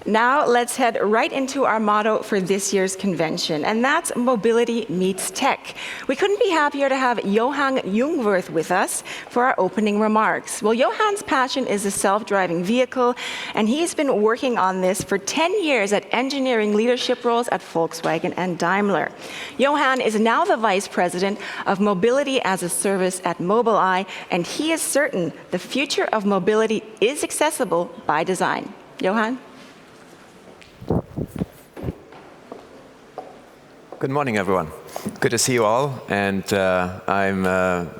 Now let's head right into our motto for this year's convention, and that's Mobility Meets Tech. We couldn't be happier to have Johann Jungwirth with us for our opening remarks. Well, Johann's passion is a self-driving vehicle, and he's been working on this for 10 years at engineering leadership roles at Volkswagen and Daimler. Johann is now the Vice President of Mobility as a Service at Mobileye, and he is certain the future of mobility is accessible by design. Johann? Good morning, everyone. Good to see you all, and I'm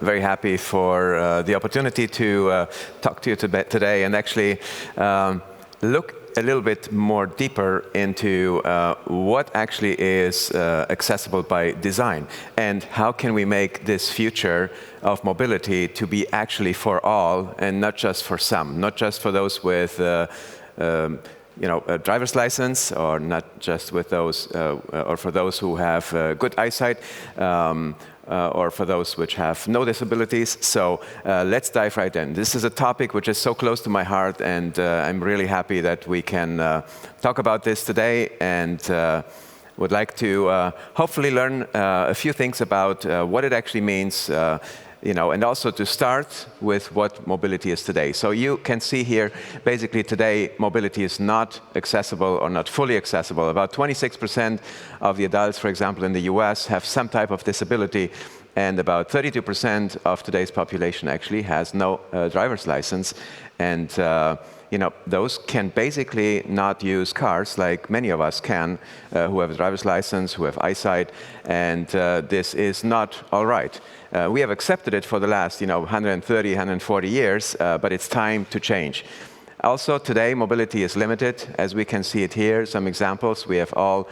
very happy for the opportunity to talk to you today and actually look a little bit more deeper into what actually is accessible by design and how can we make this future of mobility to be actually for all and not just for some, not just for those with a driver's license, or not just with those, or for those who have good eyesight, or for those which have no disabilities. So let's dive right in. This is a topic which is so close to my heart, and I'm really happy that we can talk about this today, and would like to hopefully learn a few things about what it actually means, and also to start with what mobility is today. So you can see here, basically today, mobility is not accessible or not fully accessible. About 26% of the adults, for example, in the US have some type of disability, and about 32% of today's population actually has no driver's license. And those can basically not use cars like many of us can, who have a driver's license, who have eyesight, and this is not all right. We have accepted it for the last 130, 140 years, but it's time to change. Also, today, mobility is limited. As we can see it here, some examples. We have all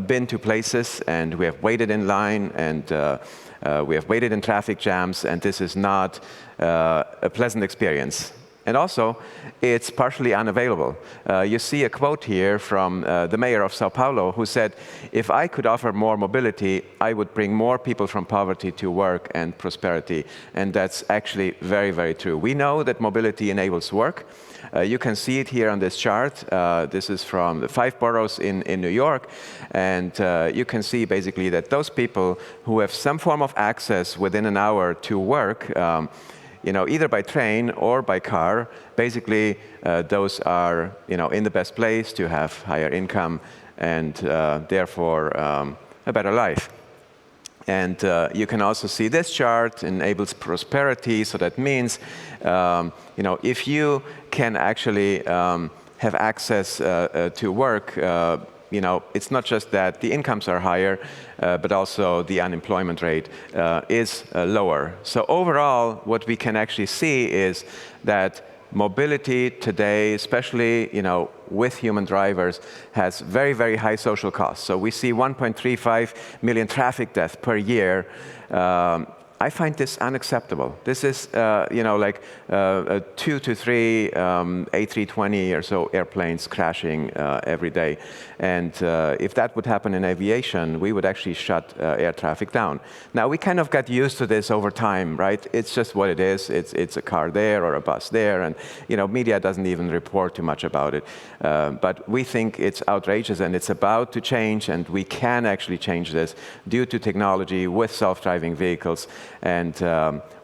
been to places, and we have waited in line, and we have waited in traffic jams, and this is not a pleasant experience. And also, it's partially unavailable. You see a quote here from the mayor of Sao Paulo, who said, "If I could offer more mobility, I would bring more people from poverty to work and prosperity." And that's actually very, very true. We know that mobility enables work. You can see it here on this chart. This is from the 5 boroughs in New York. And you can see basically that those people who have some form of access within an hour to work, either by train or by car, basically those are in the best place to have higher income and therefore a better life. And you can also see this chart enables prosperity. So that means if you can actually have access to work, it's not just that the incomes are higher, but also the unemployment rate is lower. So overall, what we can actually see is that mobility today, especially with human drivers, has very, very high social costs. So we see 1.35 million traffic deaths per year. I find this unacceptable. This is, like 2 to 3 A320 or so airplanes crashing every day. And if that would happen in aviation, we would actually shut air traffic down. Now, we kind of got used to this over time, right? It's just what it is. It's a car there or a bus there, and media doesn't even report too much about it. But we think it's outrageous, and it's about to change, and we can actually change this due to technology with self-driving vehicles. And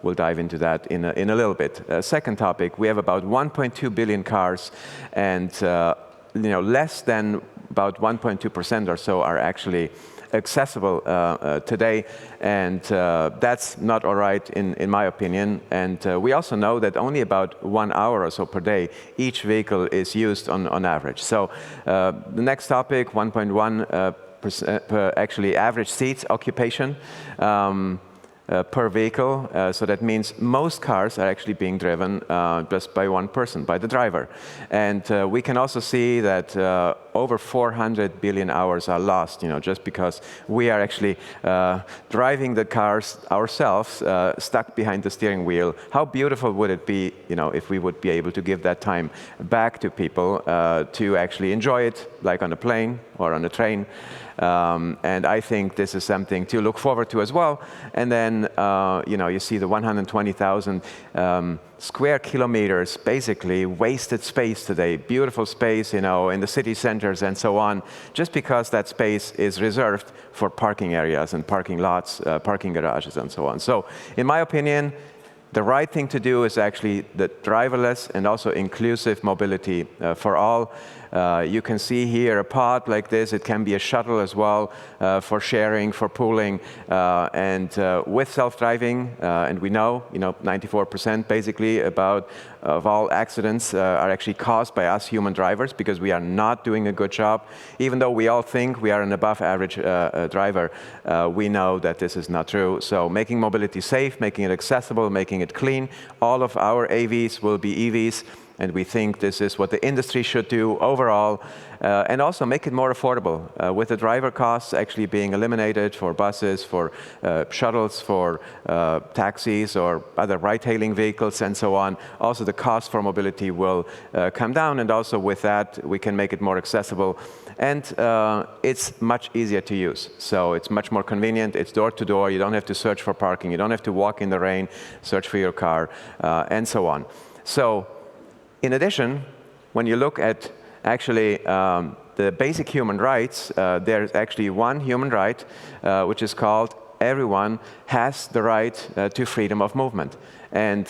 we'll dive into that in a little bit. Second topic, we have about 1.2 billion cars, and less than about 1.2% or so are actually accessible today, and that's not all right in my opinion. And we also know that only about 1 hour or so per day each vehicle is used on average. So the next topic, 1.1% per actually average seats occupation per vehicle. So that means most cars are actually being driven just by one person, by the driver. And we can also see that over 400 billion hours are lost, just because we are actually driving the cars ourselves, stuck behind the steering wheel. How beautiful would it be, if we would be able to give that time back to people to actually enjoy it, like on a plane or on a train. And I think this is something to look forward to as well. And then then you see the 120,000 square kilometers, basically wasted space today, beautiful space, in the city centers and so on, just because that space is reserved for parking areas and parking lots, parking garages and so on. So in my opinion, the right thing to do is actually the driverless and also inclusive mobility for all. You can see here a pod like this. It can be a shuttle as well for sharing, for pooling, and with self-driving. And we know, 94% basically of all accidents are actually caused by us human drivers because we are not doing a good job. Even though we all think we are an above-average driver, we know that this is not true. So making mobility safe, making it accessible, making it clean. All of our AVs will be EVs. And we think this is what the industry should do overall, and also make it more affordable, with the driver costs actually being eliminated for buses, for shuttles, for taxis or other ride-hailing vehicles and so on. Also the cost for mobility will come down, and also with that we can make it more accessible. And it's much easier to use. So it's much more convenient. It's door-to-door. You don't have to search for parking. You don't have to walk in the rain, search for your car, and so on. So in addition, when you look at actually the basic human rights, there's actually one human right, which is called everyone has the right to freedom of movement. And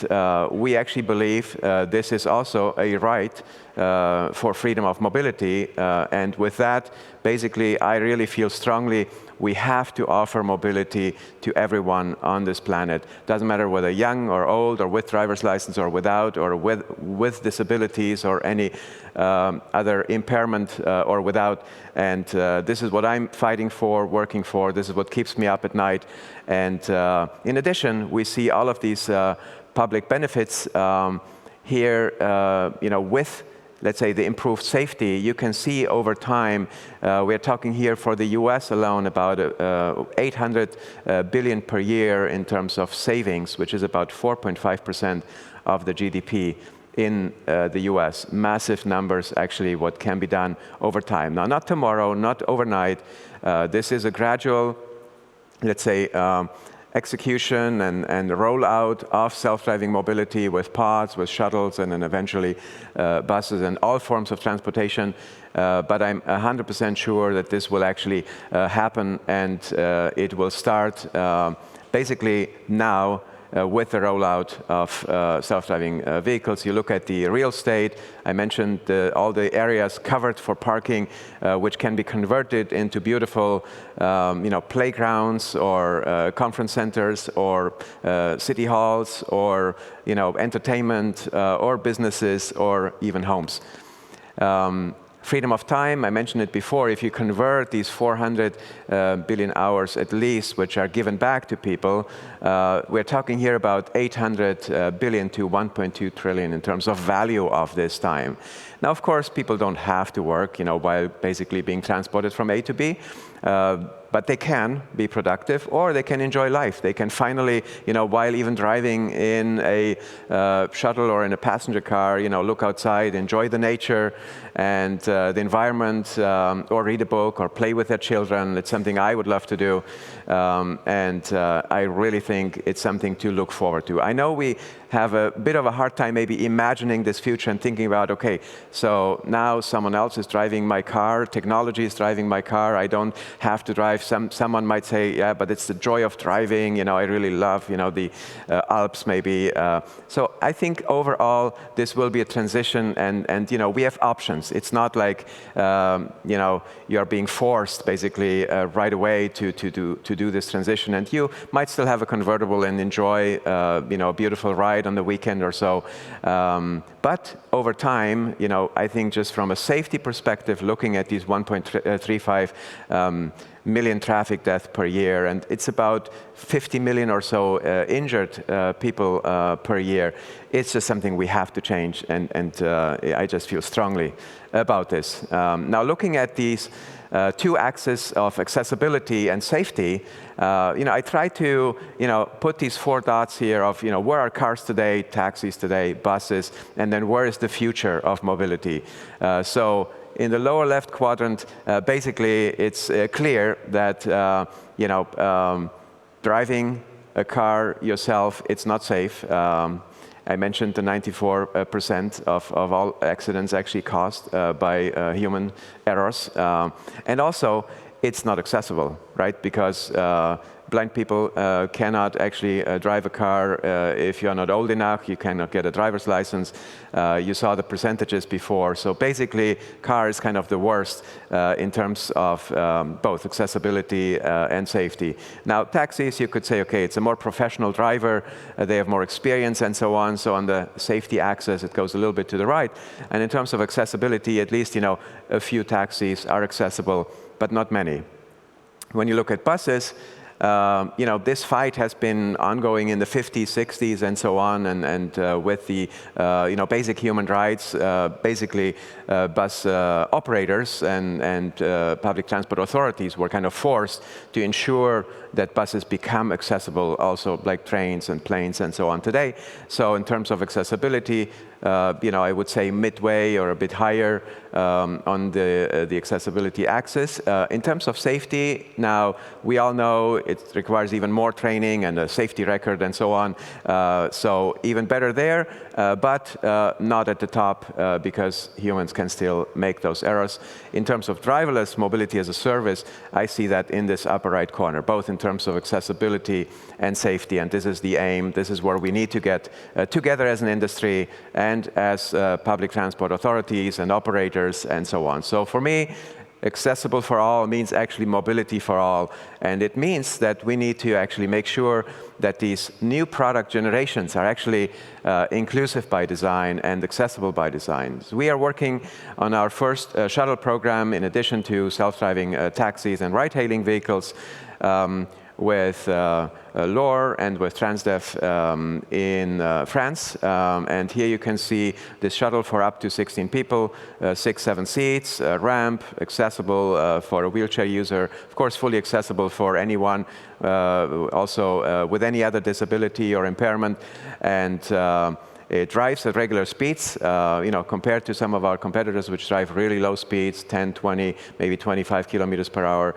we actually believe this is also a right for freedom of mobility. And with that, basically, I really feel strongly we have to offer mobility to everyone on this planet. Doesn't matter whether young or old or with driver's license or without, or with disabilities or any other impairment or without. And this is what I'm fighting for, working for. This is what keeps me up at night. And in addition, we see all of these public benefits here, with, let's say, the improved safety. You can see over time, we're talking here for the US alone about 800 billion per year in terms of savings, which is about 4.5% of the GDP in the US. Massive numbers, actually, what can be done over time. Now, not tomorrow, not overnight. This is a gradual, let's say, execution and rollout of self-driving mobility with pods, with shuttles, and then eventually buses and all forms of transportation. But I'm 100% sure that this will actually happen, and it will start basically now with the rollout of self-driving vehicles. You look at the real estate. I mentioned all the areas covered for parking, which can be converted into beautiful playgrounds or conference centers or city halls or entertainment or businesses or even homes. Freedom of time, I mentioned it before. If you convert these 400 billion hours at least, which are given back to people, we're talking here about 800 billion to 1.2 trillion in terms of value of this time. Now, of course, people don't have to work, while basically being transported from A to B. But they can be productive, or they can enjoy life. They can finally, while even driving in a shuttle or in a passenger car, look outside, enjoy the nature and the environment, or read a book, or play with their children. It's something I would love to do, and I really think it's something to look forward to. I know we have a bit of a hard time maybe imagining this future and thinking about, okay, so now someone else is driving my car, technology is driving my car, I don't have to drive. Someone might say, yeah, but it's the joy of driving, I really love, the Alps maybe. So I think overall this will be a transition, and we have options. It's not like, you are being forced basically right away to do this transition, and you might still have a convertible and enjoy, a beautiful ride on the weekend or so. But over time, I think just from a safety perspective, looking at these 1.35 million traffic deaths per year, and it's about 50 million or so injured people per year. It's just something we have to change, and I just feel strongly about this. Now, looking at these two axes of accessibility and safety, I try to, put these four dots here of, where are cars today, taxis today, buses, and then where is the future of mobility? So in the lower left quadrant, basically, it's clear that, driving a car yourself, it's not safe. I mentioned the 94% of all accidents actually caused by human errors. And also, it's not accessible, right? Because blind people cannot actually drive a car if you're not old enough. You cannot get a driver's license. You saw the percentages before. So basically, car is kind of the worst in terms of both accessibility and safety. Now, taxis, you could say, okay, it's a more professional driver. They have more experience and so on. So on the safety axis, it goes a little bit to the right. And in terms of accessibility, at least, a few taxis are accessible, but not many. When you look at buses, this fight has been ongoing in the 50s, 60s, and so on, and with the basic human rights, basically bus operators and public transport authorities were kind of forced to ensure that buses become accessible, also like trains and planes and so on today. So in terms of accessibility, I would say midway or a bit higher on the accessibility axis. In terms of safety, now we all know it requires even more training and a safety record and so on. So even better there, but not at the top because humans can still make those errors. In terms of driverless mobility as a service, I see that in this upper right corner, both in terms of accessibility and safety. And this is the aim. This is where we need to get together as an industry and as public transport authorities and operators and so on. So for me, accessible for all means actually mobility for all. And it means that we need to actually make sure that these new product generations are actually inclusive by design and accessible by design. So we are working on our first shuttle program in addition to self-driving taxis and ride-hailing vehicles with LOR and with Transdev in France. And here you can see this shuttle for up to 16 people, 6-7 seats, ramp, accessible for a wheelchair user, of course fully accessible for anyone, also with any other disability or impairment. And it drives at regular speeds, compared to some of our competitors which drive really low speeds, 10, 20, maybe 25 kilometers per hour.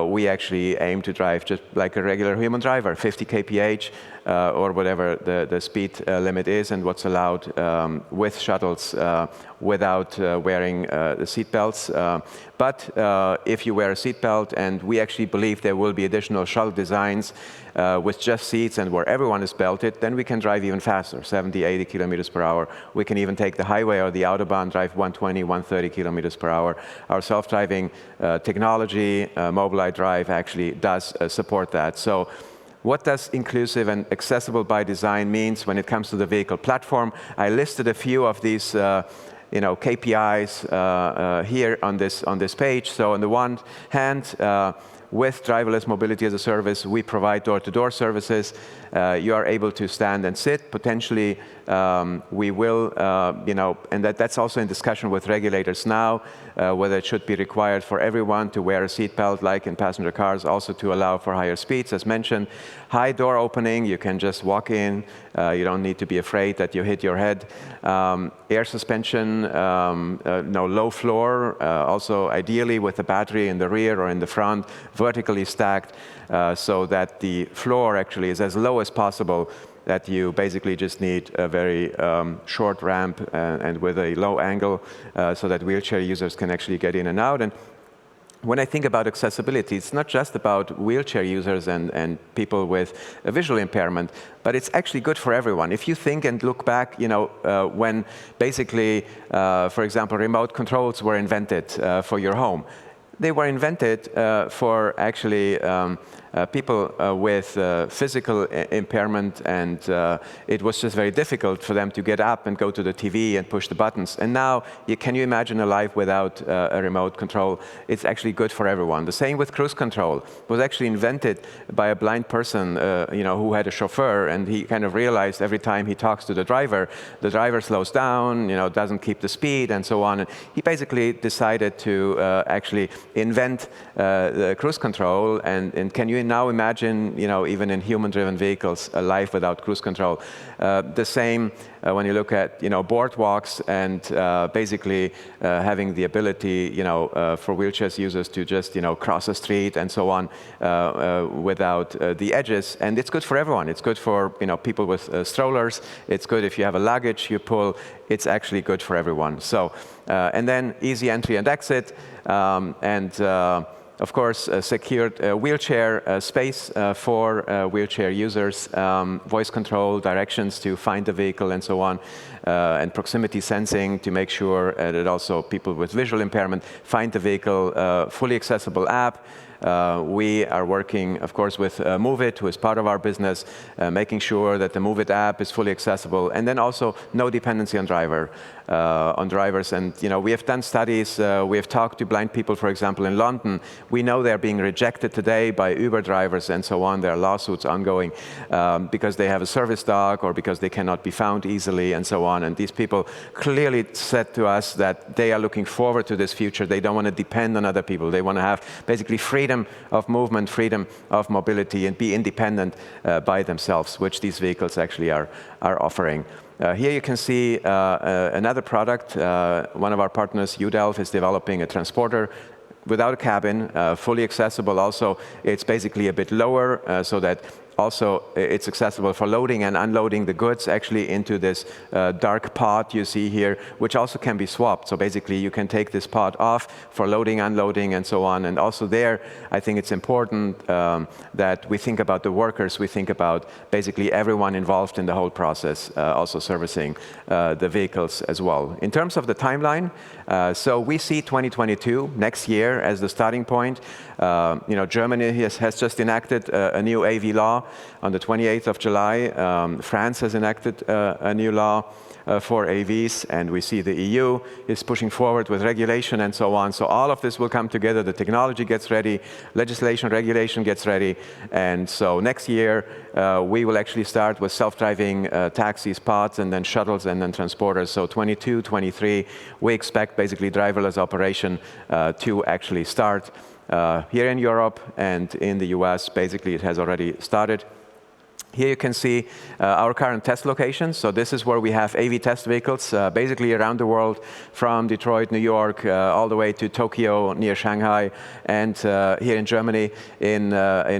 We actually aim to drive just like a regular human driver, 50 kph or whatever the speed limit is and what's allowed with shuttles without wearing the seat belts. But if you wear a seat belt, and we actually believe there will be additional shuttle designs with just seats and where everyone is belted, then we can drive even faster, 70, 80 kilometers per hour. We can even take the highway or the Autobahn, drive 120, 130 kilometers per hour. Our self-driving technology, Mobileye Drive, actually does support that. So what does inclusive and accessible by design means when it comes to the vehicle platform? I listed a few of these KPIs here on this page. So on the one hand, with driverless mobility as a service, we provide door-to-door services. You are able to stand and sit. Potentially, we will, and that's also in discussion with regulators now, whether it should be required for everyone to wear a seatbelt, like in passenger cars, also to allow for higher speeds, as mentioned. High door opening, you can just walk in. You don't need to be afraid that you hit your head. Air suspension, low floor, also ideally with a battery in the rear or in the front, vertically stacked, so that the floor actually is as low as possible, that you basically just need a very short ramp and with a low angle so that wheelchair users can actually get in and out. And when I think about accessibility, it's not just about wheelchair users and people with a visual impairment, but it's actually good for everyone. If you think and look back, when basically, for example, remote controls were invented for your home, they were invented for actually people with physical impairment, and it was just very difficult for them to get up and go to the TV and push the buttons. And now, can you imagine a life without a remote control? It's actually good for everyone. The same with cruise control. It was actually invented by a blind person, who had a chauffeur, and he kind of realized every time he talks to the driver slows down, doesn't keep the speed, and so on. And he basically decided to actually invent the cruise control. And can you now imagine, even in human-driven vehicles, a life without cruise control? The same when you look at, boardwalks and basically having the ability, for wheelchair users to just, cross a street and so on without the edges. And it's good for everyone. It's good for, people with strollers. It's good if you have a luggage you pull. It's actually good for everyone. So, and then easy entry and exit, of course, secured wheelchair space for wheelchair users, voice control, directions to find the vehicle and so on, and proximity sensing to make sure that also people with visual impairment find the vehicle, fully accessible app. We are working, of course, with MoveIt, who is part of our business, making sure that the MoveIt app is fully accessible, and then also no dependency on drivers. And we have done studies. We have talked to blind people, for example, in London. We know they're being rejected today by Uber drivers and so on. There are lawsuits ongoing because they have a service dog or because they cannot be found easily and so on. And these people clearly said to us that they are looking forward to this future. They don't want to depend on other people. They want to have basically freedom of movement, freedom of mobility, and be independent by themselves, which these vehicles actually are offering. Here you can see another product. One of our partners, UDelv, is developing a transporter without a cabin, fully accessible. Also, it's basically a bit lower so that also it's accessible for loading and unloading the goods actually into this dark pod you see here, which also can be swapped. So basically you can take this pod off for loading, unloading, and so on. And also there, I think it's important that we think about the workers. We think about basically everyone involved in the whole process, also servicing the vehicles as well. In terms of the timeline, so we see 2022, next year, as the starting point. Germany has just enacted a new AV law on the 28th of July. France has enacted a new law for AVs, and we see the EU is pushing forward with regulation and so on. So all of this will come together. The technology gets ready, legislation, regulation gets ready, and so next year we will actually start with self-driving taxis, pods, and then shuttles, and then transporters. So 22, 23, we expect basically driverless operation to actually start. Here in Europe and in the US, basically it has already started. Here you can see our current test locations. So this is where we have AV test vehicles, basically around the world, from Detroit, New York, all the way to Tokyo, near Shanghai, and here in Germany, in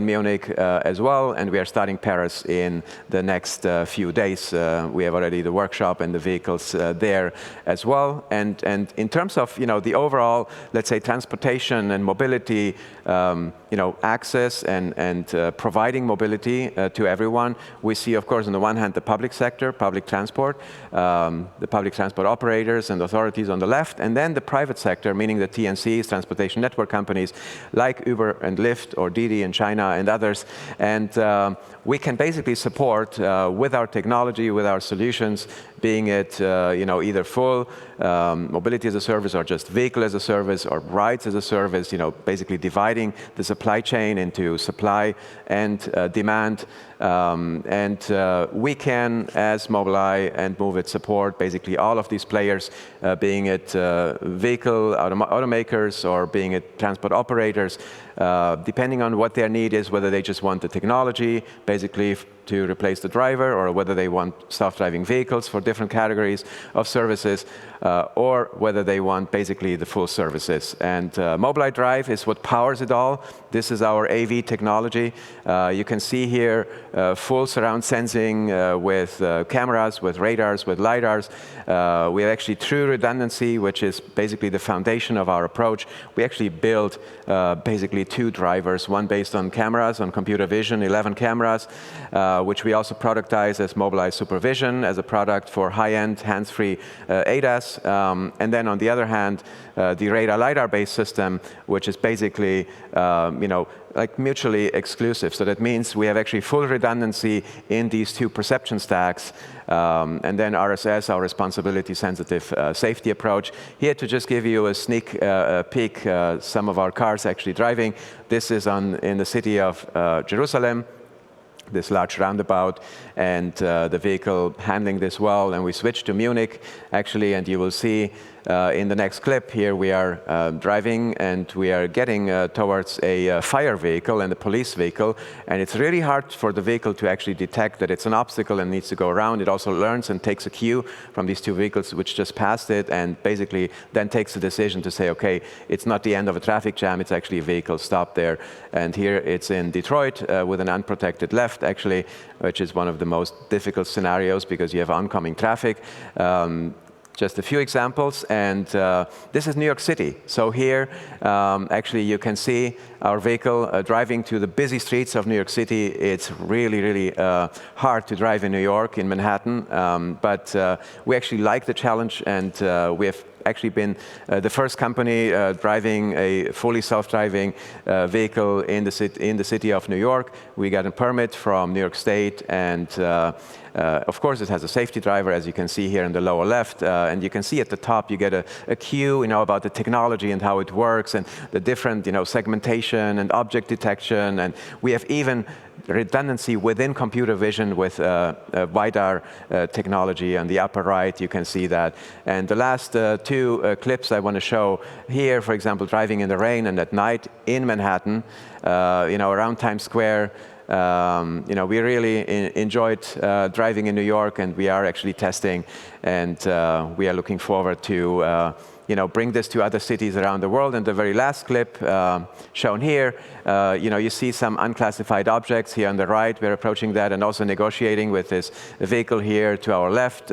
Munich as well. And we are starting Paris in the next few days. We have already the workshop and the vehicles there as well. And in terms of the overall, let's say, transportation and mobility, access and providing mobility to everyone. We see, of course, on the one hand, the public sector, public transport, the public transport operators and authorities on the left, and then the private sector, meaning the TNCs, transportation network companies, like Uber and Lyft or Didi in China and others. And we can basically support with our technology, with our solutions, being it either full mobility as a service or just vehicle as a service or rides as a service, basically dividing the supply chain into supply and demand. We can, as Mobileye and MoveIt, support basically all of these players, being it vehicle automakers or being it transport operators, depending on what their need is, whether they just want the technology, basically to replace the driver, or whether they want self-driving vehicles for different categories of services, or whether they want basically the full services. And Mobileye Drive is what powers it all. This is our AV technology. You can see here full surround sensing with cameras, with radars, with LiDARs. We have actually true redundancy, which is basically the foundation of our approach. We actually build basically two drivers, one based on cameras, on computer vision, 11 cameras, which we also productize as Mobileye Supervision, as a product for high-end hands-free ADAS. And then on the other hand, the radar LiDAR-based system, which is basically, like mutually exclusive. So that means we have actually full redundancy in these two perception stacks. And then RSS, our responsibility-sensitive safety approach. Here to just give you a sneak peek, some of our cars actually driving. This is in the city of Jerusalem, this large roundabout, and the vehicle handling this well. And we switch to Munich, actually, and you will see in the next clip here, we are driving and we are getting towards a fire vehicle and a police vehicle. And it's really hard for the vehicle to actually detect that it's an obstacle and needs to go around. It also learns and takes a cue from these two vehicles which just passed it, and basically then takes the decision to say, okay, it's not the end of a traffic jam, it's actually a vehicle stopped there. And here it's in Detroit with an unprotected left, actually, which is one of the most difficult scenarios because you have oncoming traffic. Just a few examples, and this is New York City. So here, actually, you can see our vehicle driving to the busy streets of New York City. It's really, really hard to drive in New York, in Manhattan, but we actually like the challenge, and we have actually been the first company driving a fully self-driving vehicle in the city of New York. We got a permit from New York State, and of course, it has a safety driver, as you can see here in the lower left. And you can see at the top, you get a cue, about the technology and how it works, and the different, segmentation and object detection. And we have even redundancy within computer vision with LiDAR technology. On the upper right, you can see that. And the last two clips I want to show here, for example, driving in the rain and at night in Manhattan, around Times Square. We really enjoyed driving in New York, and we are actually testing, and we are looking forward to bring this to other cities around the world. And the very last clip shown here, you see some unclassified objects here on the right. We're approaching that and also negotiating with this vehicle here to our left,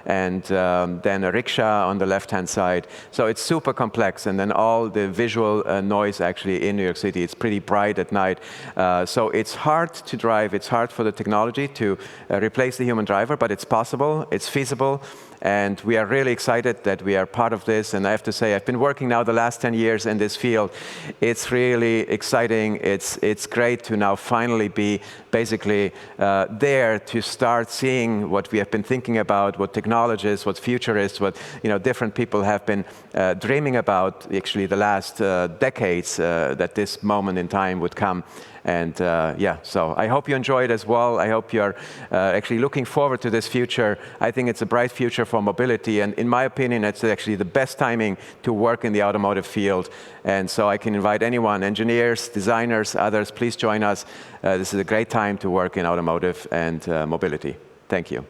and then a rickshaw on the left-hand side. So it's super complex, and then all the visual noise actually in New York City. It's pretty bright at night. So it's hard to drive. It's hard for the technology to replace the human driver, but it's possible. It's feasible. And we are really excited that we are part of this. And I have to say, I've been working now the last 10 years in this field. It's really exciting. It's great to now finally be basically there to start seeing what we have been thinking about, what technologists, what futurists, what different people have been dreaming about actually the last decades, that this moment in time would come. And so I hope you enjoy it as well. I hope you're actually looking forward to this future. I think it's a bright future for mobility. And in my opinion, it's actually the best timing to work in the automotive field. And so I can invite anyone, engineers, designers, others, please join us. This is a great time to work in automotive and mobility. Thank you.